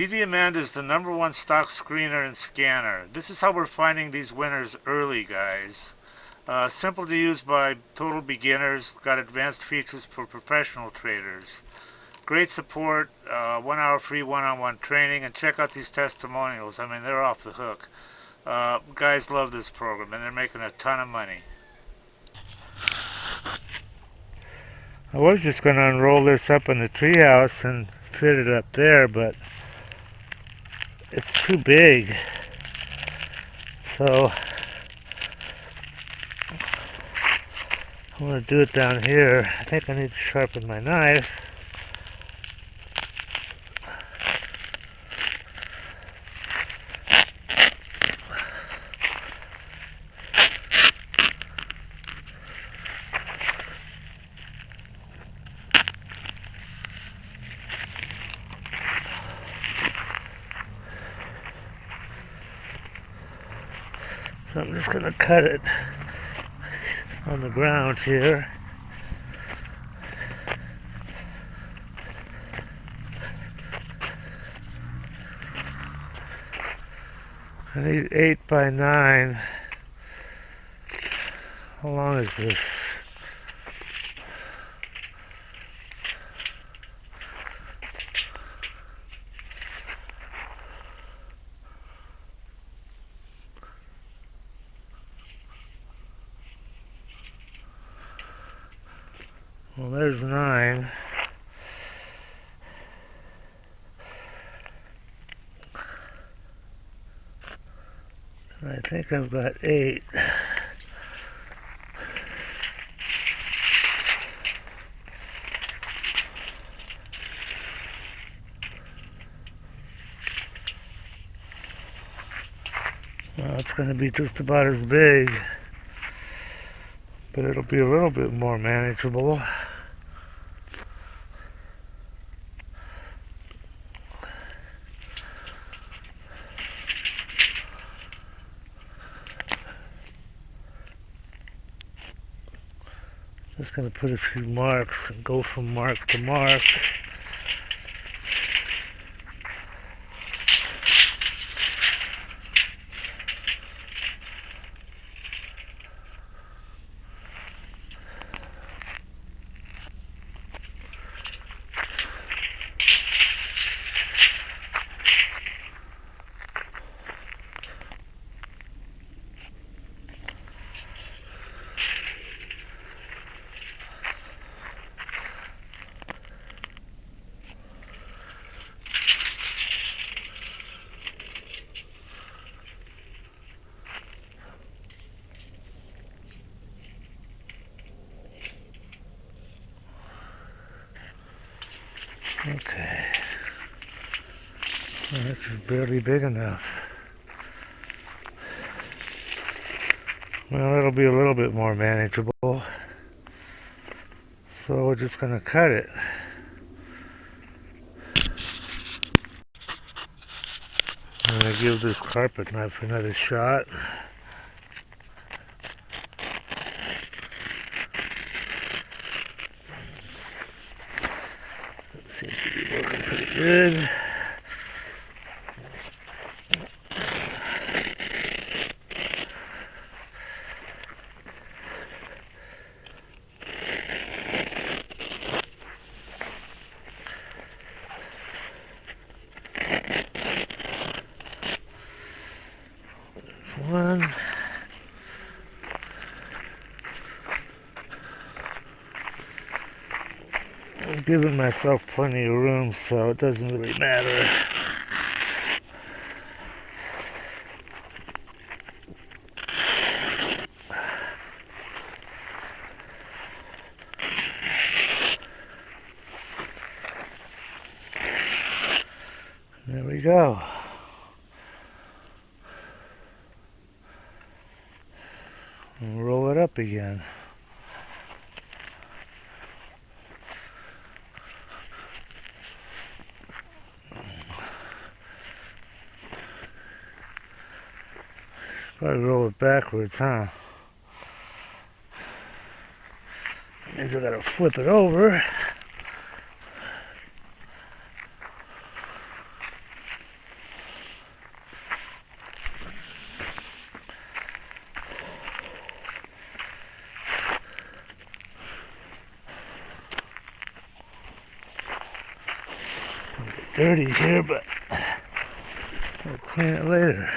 DDAmanda is the #1 stock screener and scanner. This is how we're finding these winners early, guys. Simple to use by total beginners. Got advanced features for professional traders. Great support, 1 hour free one-on-one training, and check out these testimonials. I mean, they're off the hook. Guys love this program, and they're making a ton of money. I was just going to unroll this up in the treehouse and fit it up there, but it's too big. So I'm going to do it down here. I think I need to sharpen my knife. So I'm just going to cut it on the ground here. I need 8 by 9. How long is this? Well, there's 9. I think I've got 8. Well, it's going to be just about as big, but it'll be a little bit more manageable. Just going to put a few marks and go from mark to mark. Okay. Well, this is barely big enough. Well, it'll be a little bit more manageable. So we're just going to cut it. I'm going to give this carpet knife another shot. It seems to be working pretty good. There's one. I'm giving myself plenty of room, so it doesn't really matter. There we go. And roll it up again. Probably roll it backwards, huh? Means I gotta flip it over. dirty here, but we'll clean it later.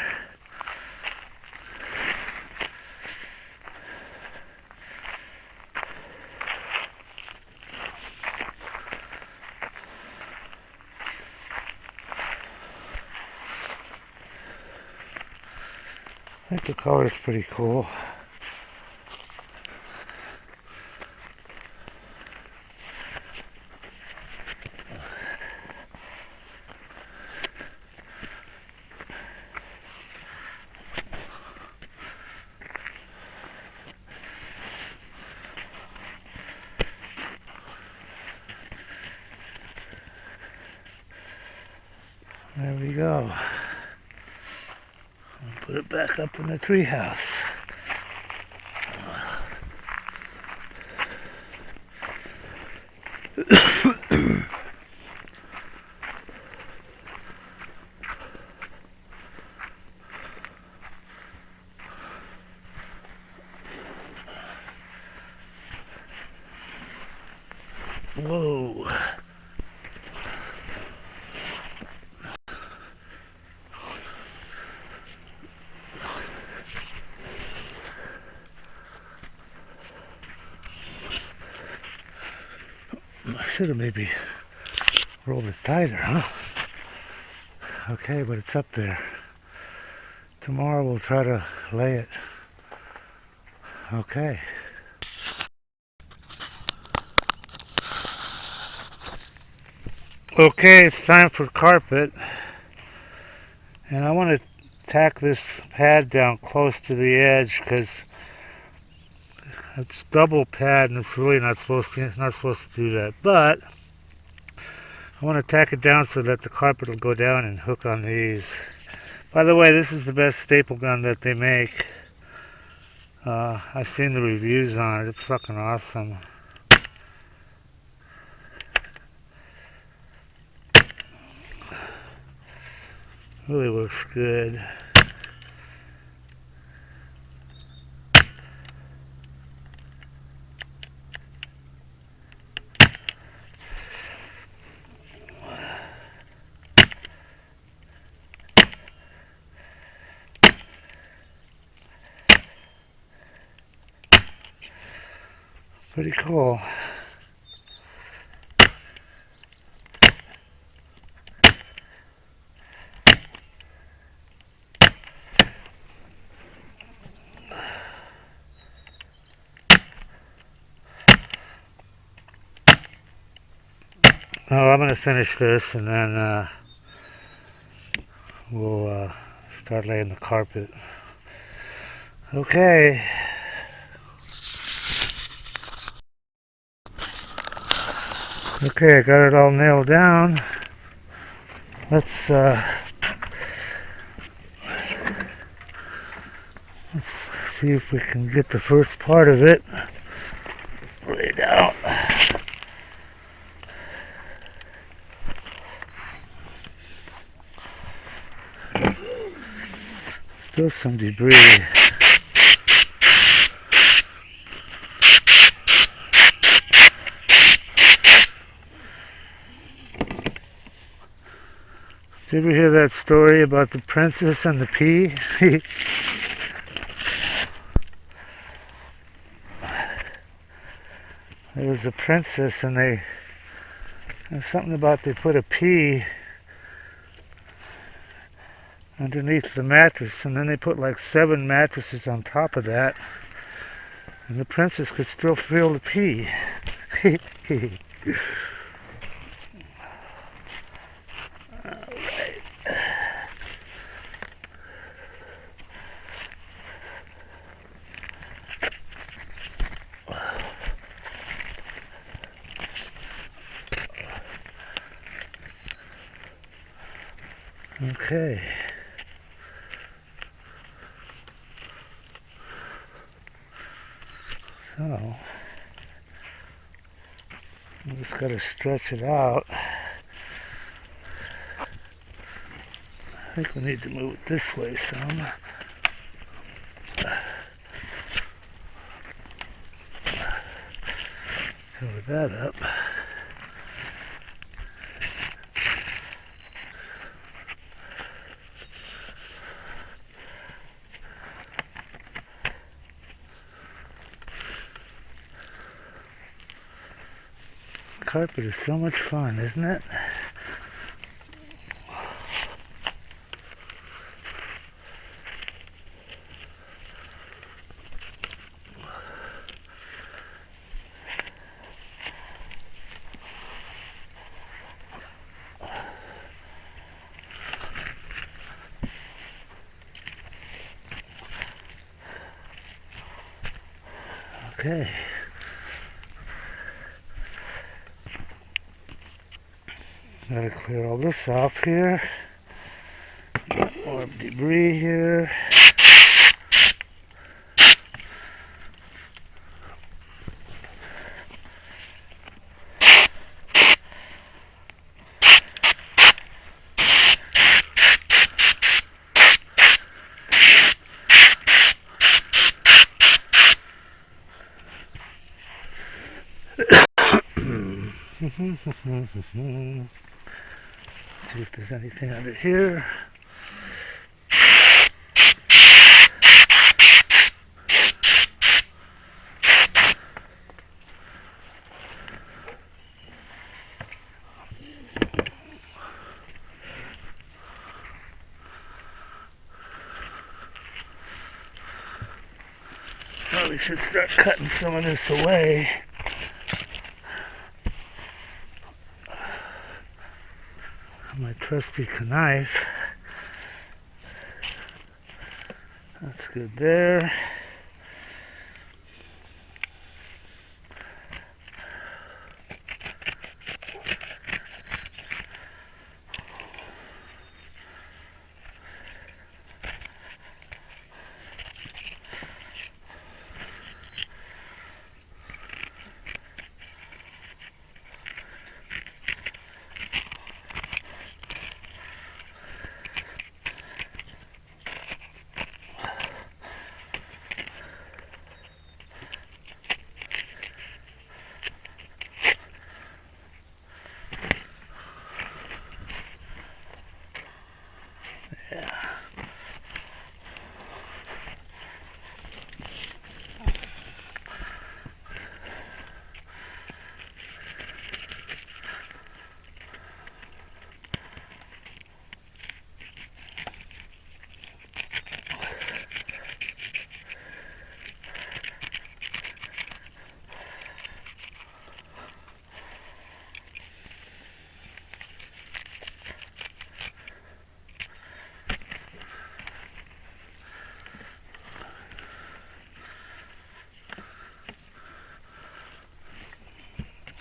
I think the color is pretty cool. There we go. I'll put it back up in the treehouse. Whoa. I should have maybe rolled it tighter, huh? Okay, but it's up there. Tomorrow we'll try to lay it. Okay. Okay, it's time for carpet. And I want to tack this pad down close to the edge because it's double pad and it's really not supposed to do that. But I want to tack it down so that the carpet will go down and hook on these. By the way, this is the best staple gun that they make. I've seen the reviews on it. It's fucking awesome. Really looks good. Pretty cool. Oh, I'm going to finish this and then we'll start laying the carpet. Okay. Okay, I got it all nailed down. Let's see if we can get the first part of it laid out. Still some debris. Did you ever hear that story about the princess and the pea? There was a princess and there's something about they put a pea underneath the mattress and then they put like 7 mattresses on top of that and the princess could still feel the pea. Alright. Okay. So, I just got to stretch it out. I think we need to move it this way some. Cover that up. carpet is so much fun, isn't it? Okay. Gotta clear all this off here. More debris here. See if there's anything under here. Probably should start cutting some of this away. My trusty knife. That's good there.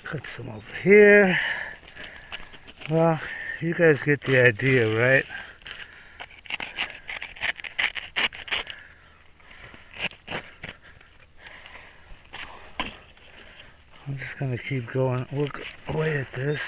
Cut some over here. Well, you guys get the idea, right? I'm just gonna keep going, work away at this.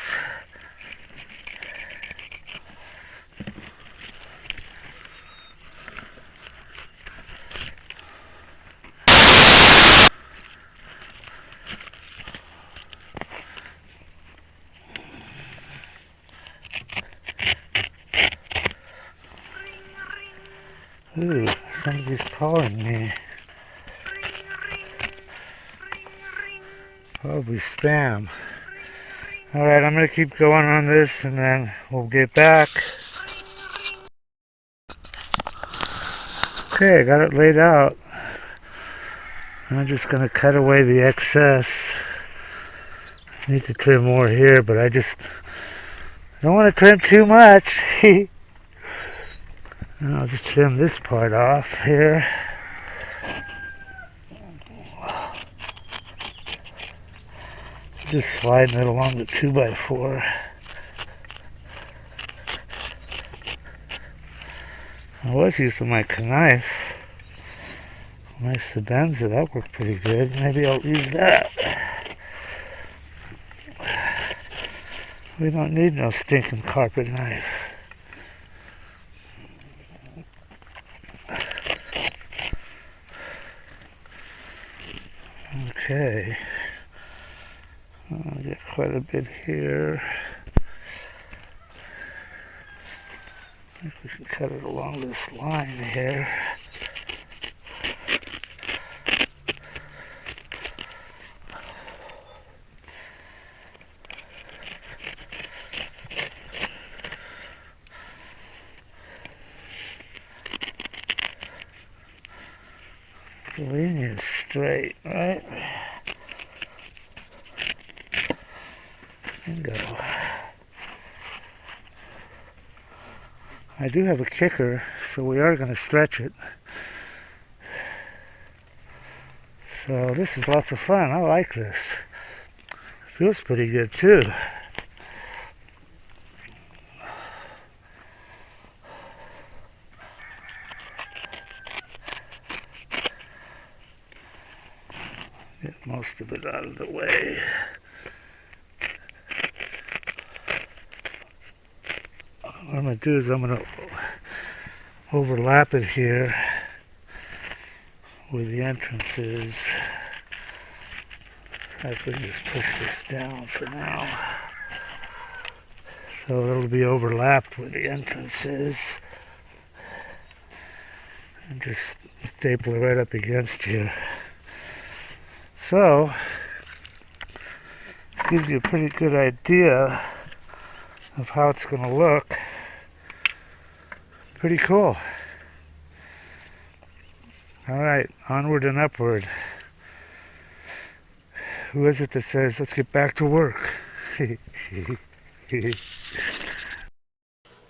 Ooh, somebody's calling me. Probably spam. Alright, I'm going to keep going on this and then we'll get back. Okay, I got it laid out. I'm just going to cut away the excess. Need to trim more here, but I just don't want to trim too much. I'll just trim this part off here. Just sliding it along the 2x4. I was using my knife. My Sebenza, that worked pretty good. Maybe I'll use that. We don't need no stinking carpet knife. Okay. I'll get quite a bit here. I think we can cut it along this line here. Linear straight, right? Bingo. I do have a kicker, so we are going to stretch it. So this is lots of fun. I like this. Feels pretty good too. Get most of it out of the way. What I'm going to do is I'm going to overlap it here where the entrance is. I could just push this down for now. So it'll be overlapped where the entrance is. And just staple it right up against here. So, it gives you a pretty good idea of how it's going to look. Pretty cool. Alright, onward and upward. Who is it that says, let's get back to work?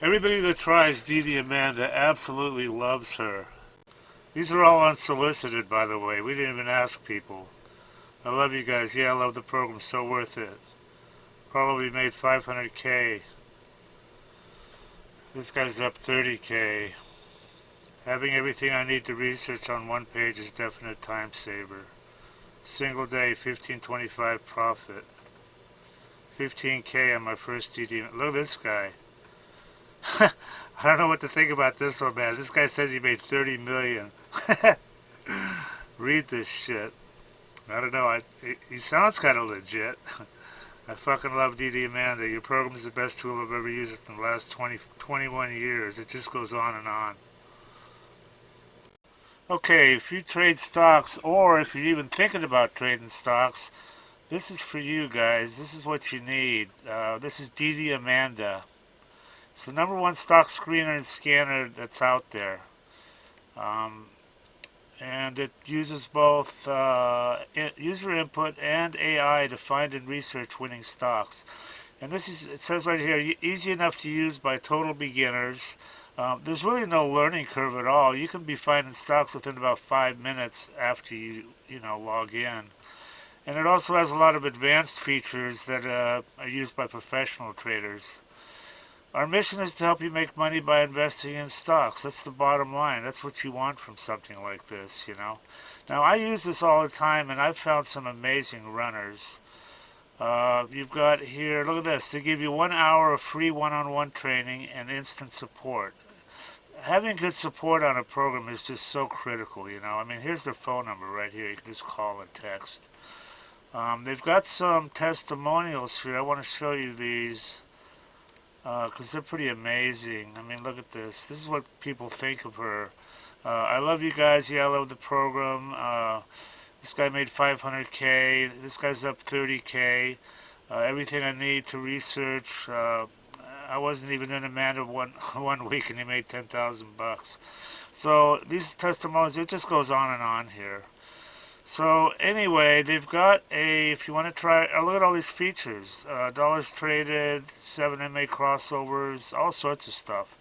Everybody that tries DDAmanda absolutely loves her. These are all unsolicited, by the way. We didn't even ask people. I love you guys. Yeah, I love the program. So worth it. Probably made 500K. This guy's up 30K. Having everything I need to research on one page is definite time saver. Single day, 1525 profit. 15K on my first DD. Look at this guy. I don't know what to think about this one, man. This guy says he made 30 million. Read this shit. I don't know. He sounds kind of legit. I fucking love DDAmanda. Your program is the best tool I've ever used in the last 21 years. It just goes on and on. Okay, if you trade stocks, or if you're even thinking about trading stocks, this is for you guys. This is what you need. This is DDAmanda. It's the #1 stock screener and scanner that's out there. And it uses both user input and AI to find and research winning stocks. And this is, it says right here, easy enough to use by total beginners. There's really no learning curve at all. You can be finding stocks within about 5 minutes after you log in. And it also has a lot of advanced features that are used by professional traders. Our mission is to help you make money by investing in stocks. That's the bottom line. That's what you want from something like this, Now, I use this all the time, and I've found some amazing runners. You've got here, look at this. They give you 1 hour of free one-on-one training and instant support. Having good support on a program is just so critical, I mean, here's their phone number right here. You can just call and text. They've got some testimonials here. I want to show you these. Because they're pretty amazing. I mean, look at this. This is what people think of her. I love you guys. Yeah, I love the program. This guy made 500K. This guy's up 30K. Everything I need to research. I wasn't even in Amanda one week, and he made 10,000 bucks. So these testimonials, it just goes on and on here. So anyway, they've got if you want to try, look at all these features. Dollars traded, 7 MA crossovers, all sorts of stuff.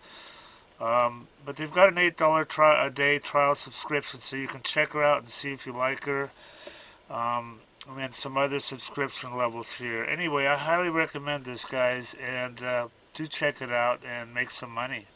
But they've got an $8 a day trial subscription, so you can check her out and see if you like her. And then some other subscription levels here. Anyway, I highly recommend this, guys, and do check it out and make some money.